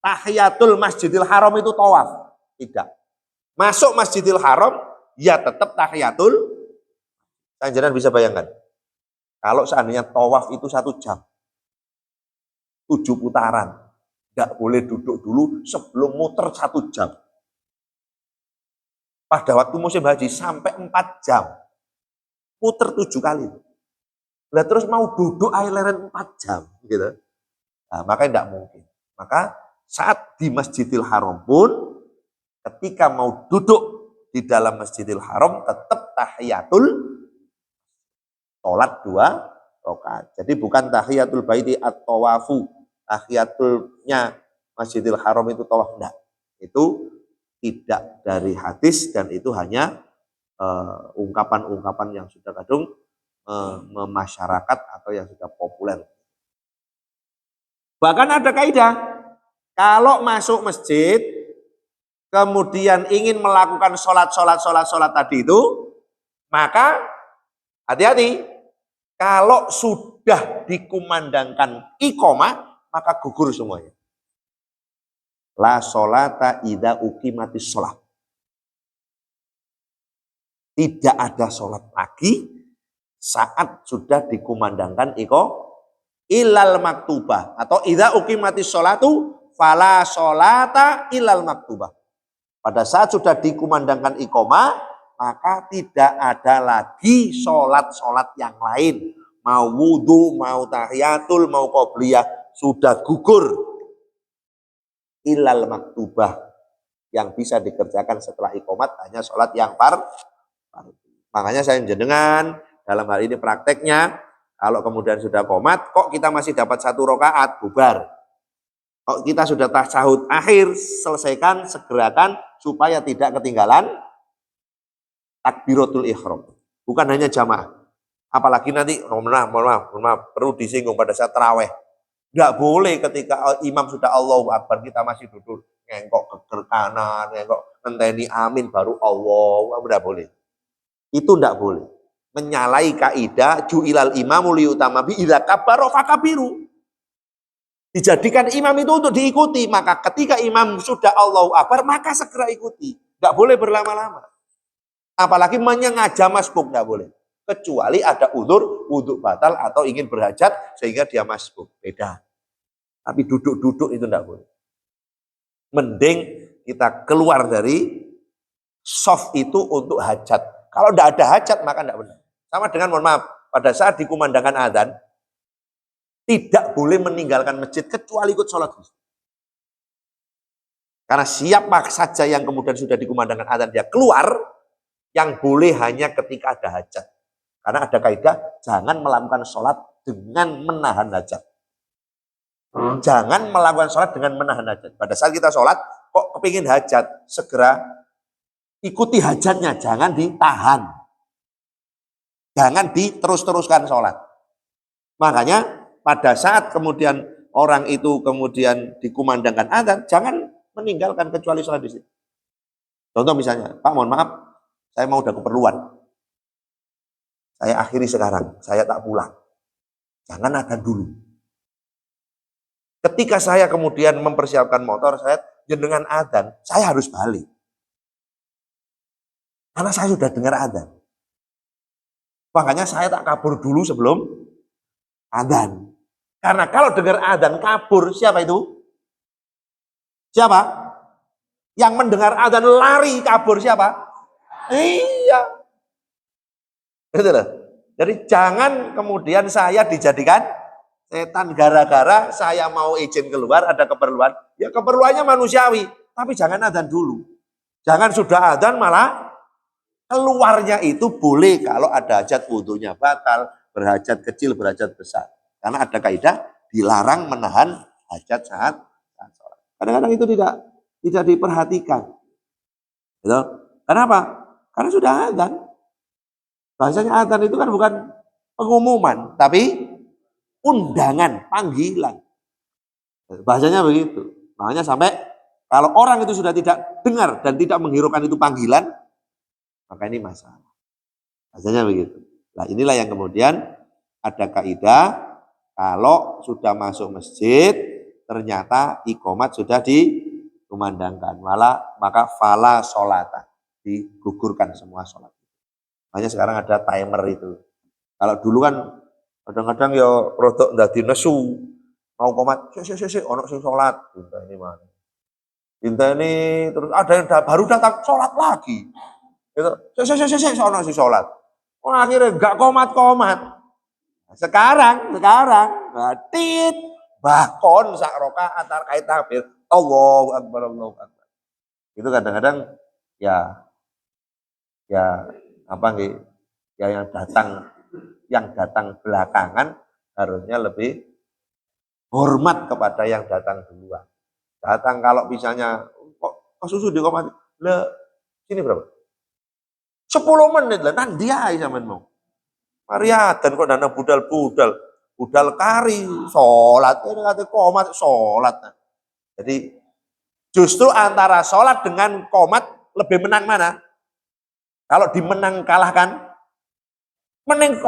tahiyatul Masjidil Haram itu tawaf. Tidak. Masuk Masjidil Haram, ya tetap tahiyatul. Jangan bisa bayangkan. Kalau seandainya tawaf itu 1 jam. 7 putaran. Tidak boleh duduk dulu sebelum muter 1 jam. Pada waktu musim haji sampai 4 jam. Muter 7 kali. Nah, terus mau duduk air leren 4 jam. Gitu. Nah, makanya tidak mungkin. Maka saat di Masjidil Haram pun, ketika mau duduk di dalam Masjidil Haram, tetap tahiyatul sholat 2 rakaat. Jadi bukan tahiyatul baiti at-tawafu. Tahiyatulnya Masjidil Haram itu tawaf. Enggak. Itu tidak dari hadis dan itu hanya ungkapan-ungkapan yang sudah kadung memasyarakat atau yang sudah populer. Bahkan ada kaidah, kalau masuk masjid kemudian ingin melakukan sholat tadi itu, maka hati-hati, kalau sudah dikumandangkan iqomah maka gugur semuanya. La sholata idza uqimatis sholat. Tidak ada sholat lagi saat sudah dikumandangkan ilal maktubah atau idza uqimatis sholatu fala sholata ilal maktubah. Pada saat sudah dikumandangkan iqomah, maka tidak ada lagi sholat yang lain. Mau wudhu, mau tahiyatul, mau qobliyah, sudah gugur. Ilal maktubah, yang bisa dikerjakan setelah iqomat hanya sholat yang fardu. Makanya saya jenengan dalam hal ini prakteknya, kalau kemudian sudah qomat, kok kita masih dapat 1 rakaat, bubar. Kok kita sudah tasyahud akhir, selesaikan, segerakan supaya tidak ketinggalan takbiratul ihram. Bukan hanya jamaah. Apalagi nanti, mohon maaf, perlu disinggung pada saat tarawih. Enggak boleh ketika imam sudah Allahu Akbar kita masih duduk ngengkok ke kanan, ngengkok ngenteni amin baru Allah, enggak boleh. Itu enggak boleh. Menyalahi kaidah ju'ilal imamu liyutama bi idza kabbara fakabiru. Dijadikan imam itu untuk diikuti. Maka ketika imam sudah Allahu Akbar, maka segera ikuti. Nggak boleh berlama-lama. Apalagi menyengaja masbuk, nggak boleh. Kecuali ada udzur, wudhu batal atau ingin berhajat sehingga dia masbuk. Beda. Tapi duduk-duduk itu nggak boleh. Mending kita keluar dari soft itu untuk hajat. Kalau nggak ada hajat maka nggak benar. Sama dengan, mohon maaf, pada saat dikumandangkan adzan, tidak boleh meninggalkan masjid kecuali ikut sholat. Karena siapa saja yang kemudian sudah dikumandangkan adzan dia keluar, yang boleh hanya ketika ada hajat. Karena ada kaidah, jangan melakukan sholat dengan menahan hajat. Jangan melakukan sholat dengan menahan hajat. Pada saat kita sholat, kok kepingin hajat, segera ikuti hajatnya, jangan ditahan. Jangan diterus-teruskan sholat. Makanya pada saat kemudian orang itu kemudian dikumandangkan adzan, jangan meninggalkan kecuali sholat di situ. Contoh misalnya, Pak mohon maaf, saya mau udah keperluan. Saya akhiri sekarang, saya tak pulang. Jangan adzan dulu. Ketika saya kemudian mempersiapkan motor, saya jenengan adzan, saya harus balik. Karena saya sudah dengar adzan. Makanya saya tak kabur dulu sebelum adzan. Karena kalau dengar adzan kabur, siapa itu? Siapa? Yang mendengar adzan lari kabur siapa? Iya. Gitu loh. Jadi jangan kemudian saya dijadikan setan gara-gara saya mau izin keluar, ada keperluan. Ya keperluannya manusiawi, tapi jangan adzan dulu. Jangan sudah adzan malah keluarnya itu boleh kalau ada hajat, wudhunya batal, berhajat kecil, berhajat besar. Karena ada kaidah dilarang menahan hajat saat sholat. Kadang-kadang itu tidak diperhatikan. Gitu. Kenapa? Karena sudah adzan. Bahasanya adzan itu kan bukan pengumuman, tapi undangan, panggilan. Bahasanya begitu. Makanya sampai kalau orang itu sudah tidak dengar dan tidak menghiraukan itu panggilan, maka ini masalah. Bahasanya begitu. Nah inilah yang kemudian ada kaidah, kalau sudah masuk masjid, ternyata iqomat sudah dikumandangkan. Maka fala sholata, digugurkan semua sholat. Makanya sekarang ada timer itu. Kalau dulu kan kadang-kadang ya rodok ndadi nesu, mau komat, sik ono sing sholat. Ini mana? Ini terus ada yang baru datang sholat lagi. Gitu. Sik ono sing sholat. Oh, akhirnya enggak komat-komat. Sekarang batit bahkon sak rakaat kait takbir. Allahu akbar, Allahu akbar. Itu kadang-kadang ya apa nggih? Ya yang datang belakangan harusnya lebih hormat kepada yang datang duluan. Datang kalau misalnya kok susu di komat, le sini berapa? 10 menit lah, nanti aja sampean mau. Mariadan kok dana budal kari, sholat, ini kata komat, sholat. Jadi justru antara sholat dengan komat lebih menang mana? Kalau dimenang kalahkan, menang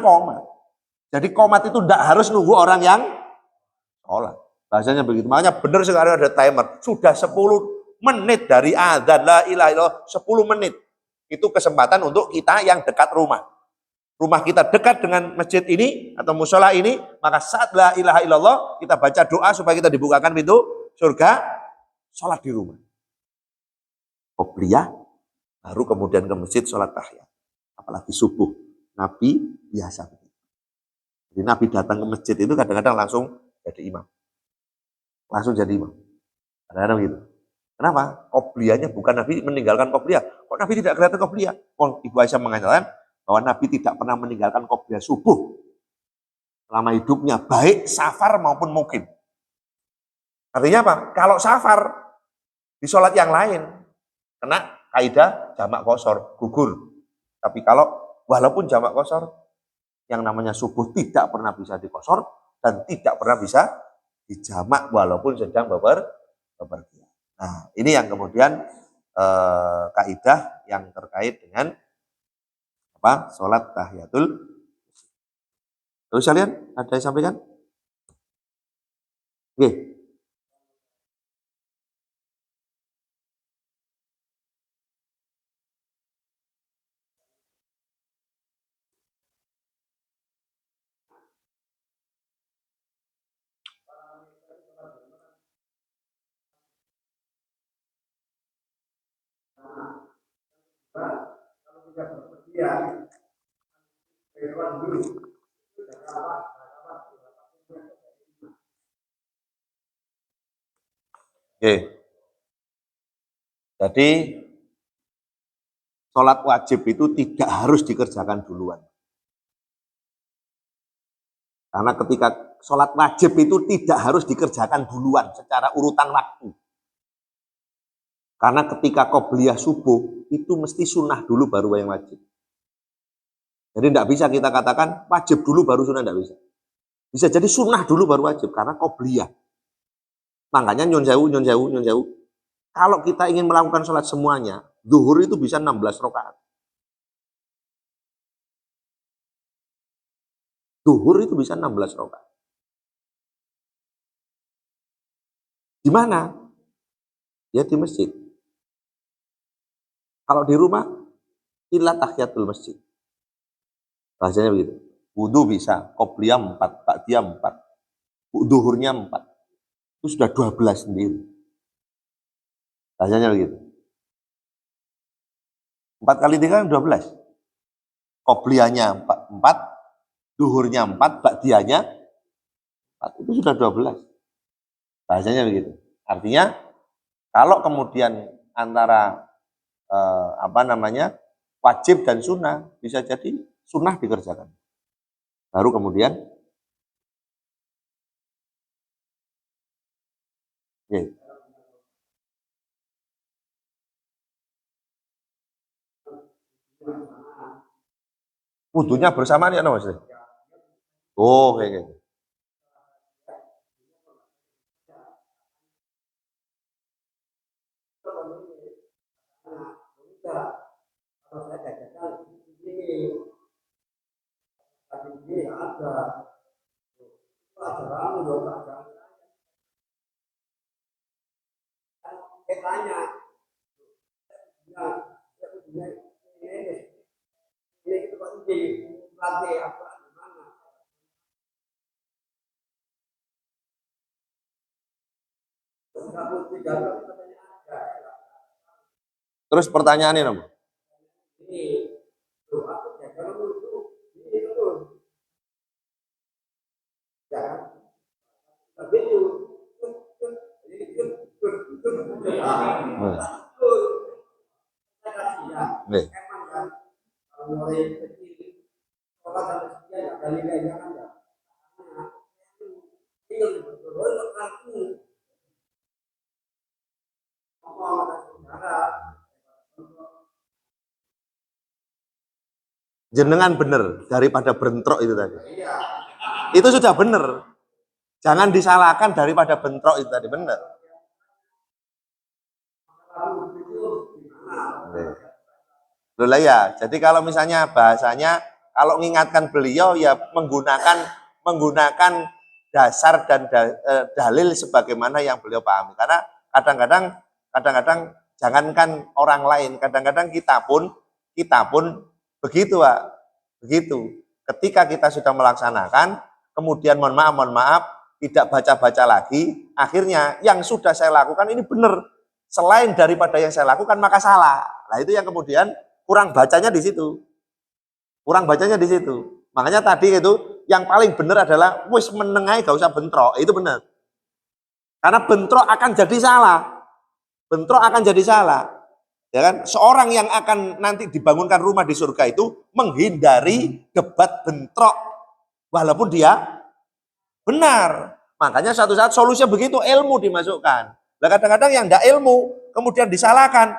komat. Jadi komat itu tidak harus nunggu orang yang sholat. Bahasanya begitu. Makanya benar sekali ada timer. Sudah 10 menit dari adzan la ilaha illallah, 10 menit. Itu kesempatan untuk kita yang dekat rumah. Rumah kita dekat dengan masjid ini atau musola ini, maka saat la ilaha illallah kita baca doa supaya kita dibukakan pintu surga, sholat di rumah. Qobliyah, baru kemudian ke masjid sholat tahiyat. Apalagi subuh, Nabi biasa begitu. Jadi Nabi datang ke masjid itu kadang-kadang langsung jadi imam. Langsung jadi imam. Kadang-kadang gitu. Kenapa? Qobliyahnya bukan Nabi meninggalkan qobliyah. Kok Nabi tidak kelihatan qobliyah? Oh, Ibu Aisyah mengatakan bahwa Nabi tidak pernah meninggalkan qobliyah subuh selama hidupnya, baik safar maupun mukim. Artinya apa? Kalau safar di sholat yang lain, kena kaidah jamak qashar, gugur. Tapi kalau walaupun jamak qashar, yang namanya subuh tidak pernah bisa diqashar dan tidak pernah bisa dijamak walaupun sedang bepergian. Nah, ini yang kemudian kaidah yang terkait dengan apa? Sholat tahiyatul. Terus kalian ada yang sampaikan? Nggih. Oke. Jadi sholat wajib itu tidak harus dikerjakan duluan. Karena ketika sholat wajib itu tidak harus dikerjakan duluan secara urutan waktu. Karena ketika qobliyah subuh itu mesti sunnah dulu baru yang wajib. Jadi tidak bisa kita katakan wajib dulu baru sunnah, tidak bisa. Bisa jadi sunnah dulu baru wajib karena qobliyah. Makanya nyun sewu. Kalau kita ingin melakukan sholat semuanya, zuhur itu bisa 16 rakaat. Zuhur itu bisa 16 rakaat. Di mana? Ya di masjid. Kalau di rumah, illa tahiyatul masjid. Bahasanya begitu. Wudhu bisa, qobliyah 4, ba'diyah 4, zuhurnya 4. Itu sudah 12 sendiri. Bahasanya begitu. 4 kali 3 kan 12. Qobliyahnya 4, zuhurnya 4, ba'diyahnya 4. Itu sudah 12. Bahasanya begitu. Artinya, kalau kemudian antara wajib dan sunnah, bisa jadi sunnah dikerjakan. Baru kemudian wudunya bersamaan ya Mas? Oh, kayak gitu. Terus pertanyaannya nomor. Jenengan bener daripada bentrok itu tadi. Itu sudah bener. Jangan disalahkan daripada bentrok itu tadi, bener. Loh ya, jadi kalau misalnya bahasanya kalau mengingatkan beliau ya menggunakan dasar dan dalil sebagaimana yang beliau pahami. Karena kadang-kadang jangankan orang lain, kadang-kadang kita pun begitu, Pak. Begitu. Ketika kita sudah melaksanakan, kemudian mohon maaf, tidak baca-baca lagi, akhirnya yang sudah saya lakukan ini benar. Selain daripada yang saya lakukan maka salah. Nah, itu yang kemudian kurang bacanya di situ. Makanya tadi itu yang paling benar adalah wis menengai gak usah bentrok. Itu benar. Karena bentrok akan jadi salah. Ya kan? Seorang yang akan nanti dibangunkan rumah di surga itu menghindari debat bentrok walaupun dia benar. Makanya satu saat solusinya begitu, ilmu dimasukkan. Nah, kadang-kadang yang tidak ilmu kemudian disalahkan.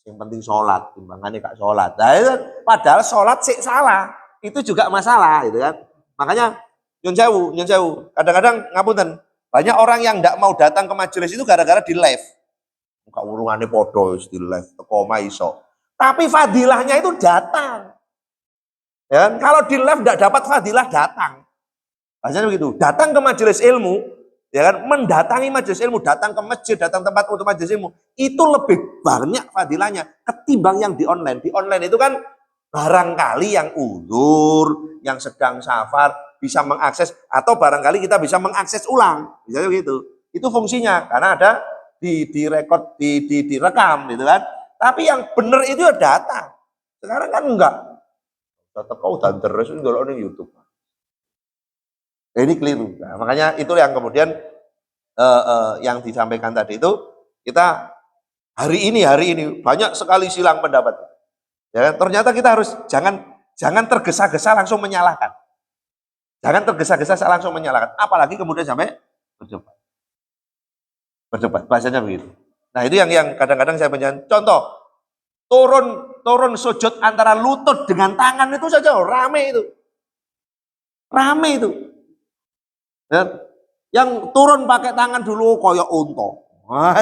Yang penting sholat, timbangannya gak sholat. Nah, itu, padahal sholat sih salah, itu juga masalah, gitu kan. Makanya nyun sewu. Kadang-kadang ngapunten, banyak orang yang tidak mau datang ke majelis itu gara-gara di live. Muka urungannya podo di live, teko iso. Tapi fadilahnya itu datang. Ya kan? Kalau di live tidak dapat fadilah datang. Maksudnya begitu, datang ke majelis ilmu Ya kan, mendatangi majelis ilmu, datang ke masjid, datang tempat untuk majelis ilmu, itu lebih banyak fadilahnya ketimbang yang di online. Di online itu kan barangkali yang uzur, yang sedang safar bisa mengakses, atau barangkali kita bisa mengakses ulang, misalnya gitu. Itu fungsinya karena ada direkod, direkam gitu kan. Tapi yang benar itu ya datang. Sekarang kan enggak. Tetap kau dan terus itu di YouTube. Ini keliru. Nah, makanya itu yang kemudian yang disampaikan tadi itu, kita hari ini banyak sekali silang pendapat. Ya, ternyata kita harus jangan tergesa-gesa langsung menyalahkan. Jangan tergesa-gesa langsung menyalahkan, apalagi kemudian sampai berdebat. Berdebat, bahasanya begitu. Nah, itu yang kadang-kadang saya menjadi contoh. Turun sujud antara lutut dengan tangan itu saja rame itu. Rame itu. Ya, yang turun pakai tangan dulu koyok unto. Nah,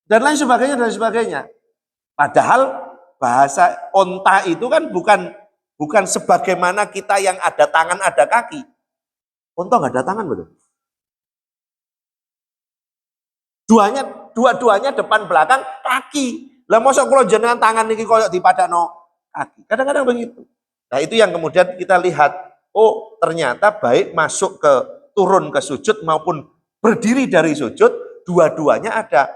dan lain sebagainya. Padahal bahasa onta itu kan bukan sebagaimana kita yang ada tangan ada kaki. Unta nggak ada tangan betul. Dua-duanya depan belakang kaki. Lah mosok kula jenengan tangan niki koyok dipadakno kaki. Kadang-kadang begitu. Nah, itu yang kemudian kita lihat, oh ternyata baik masuk ke turun ke sujud maupun berdiri dari sujud, dua-duanya ada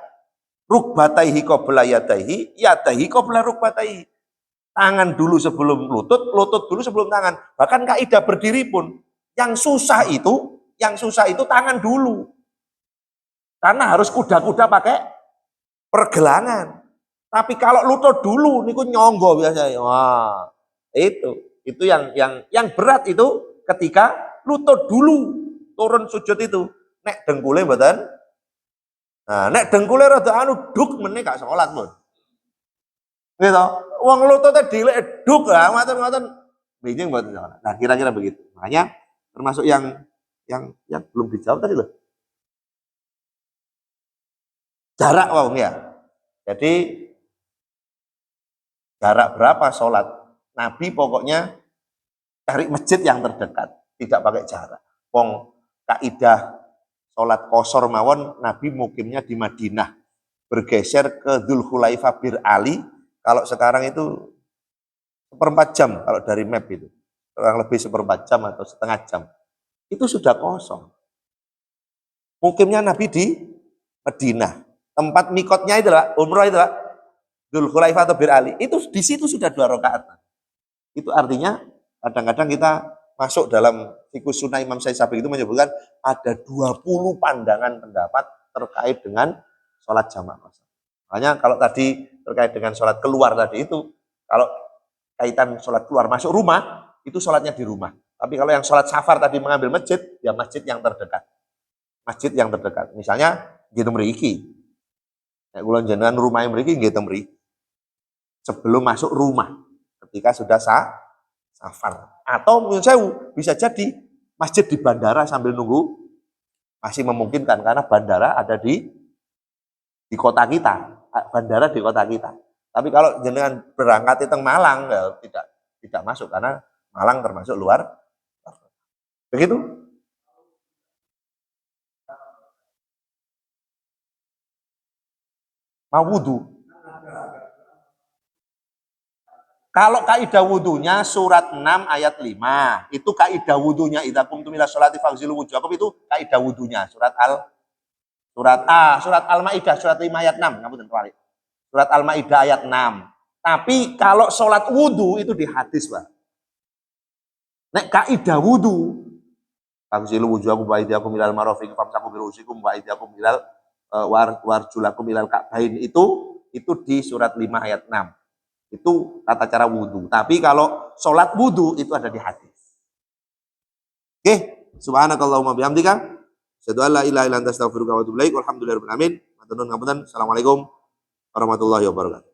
rukbataihi qabla yadaihi, yadaihi qabla rukbataihi. Tangan dulu sebelum lutut, lutut dulu sebelum tangan. Bahkan kaidah berdiri pun yang susah itu tangan dulu. Karena harus kuda-kuda pakai pergelangan. Tapi kalau lutut dulu niku nyonggo biasanya. Wah, itu yang berat itu ketika lutut dulu turun sujud itu. Nek dengkule mboten. Nah, nek dengkule rada anu duk meneh gak salat, Mun. Gitu. Wong lututnya dilek duk lah, ngoten-ngoten bingung mboten salat. Nah, kira-kira begitu. Makanya termasuk yang belum dijawab tadi loh. Jarak wong ya. Jadi jarak berapa sholat? Nabi pokoknya cari masjid yang terdekat, tidak pakai jarak. Wong kaidah sholat qashar mawon, Nabi mukimnya di Madinah, bergeser ke Dzulhulaifah Bir Ali. Kalau sekarang itu 1/4 jam kalau dari map itu, kurang lebih 1/4 jam atau setengah jam. Itu sudah kosong. Mukimnya Nabi di Madinah. Tempat mikotnya itu lah, umroh itu lah, Dzulhulaifah atau Bir Ali. Itu di situ sudah 2 rakaat. Itu artinya kadang-kadang kita masuk dalam fiqh sunnah Imam Syafi'i itu menyebutkan ada 20 pandangan pendapat terkait dengan sholat jamaah. Makanya kalau tadi terkait dengan sholat keluar tadi itu, kalau kaitan sholat keluar masuk rumah, itu sholatnya di rumah. Tapi kalau yang sholat safar tadi mengambil masjid, ya masjid yang terdekat. Masjid yang terdekat. Misalnya gitu mriki. Nek kula jenengan rumah mriki nggih teng mriki. Sebelum masuk rumah, ketika sudah safar. Atau menurut saya bisa jadi masjid di bandara sambil nunggu masih memungkinkan karena bandara ada di kota kita. Bandara di kota kita. Tapi kalau jenengan berangkat teng Malang ya tidak masuk karena Malang termasuk luar. Begitu? Mau wudu. Kalau kaidah wudunya surat 6 ayat 5. Itu kaidah wudunya idza qumtum ila sholati faghsilu wujuhakum, itu kaidah wudunya surat Al-Maidah surat 5 ayat 6. Ngapunten kali. Surat Al-Maidah ayat 6. Tapi kalau sholat wudu itu di hadis, Pak. Nek kaidah wudu faghsilu wujuhakum wa aydiyakum ilal marafiq famsahu bi ru'usikum wa aydiyakum ilal warjulakum ilal ka'bain, itu di surat 5 ayat 6. Itu tata cara wudhu. Tapi kalau sholat wudhu itu ada di hadis. Oke, subhanakallahumma bihamdika asyhadu an la ilaha illa anta astaghfiruka wa atubu ilaik. Walhamdulillahirabbil alamin. Matur nuwun ngapunten. Assalamualaikum warahmatullahi wabarakatuh.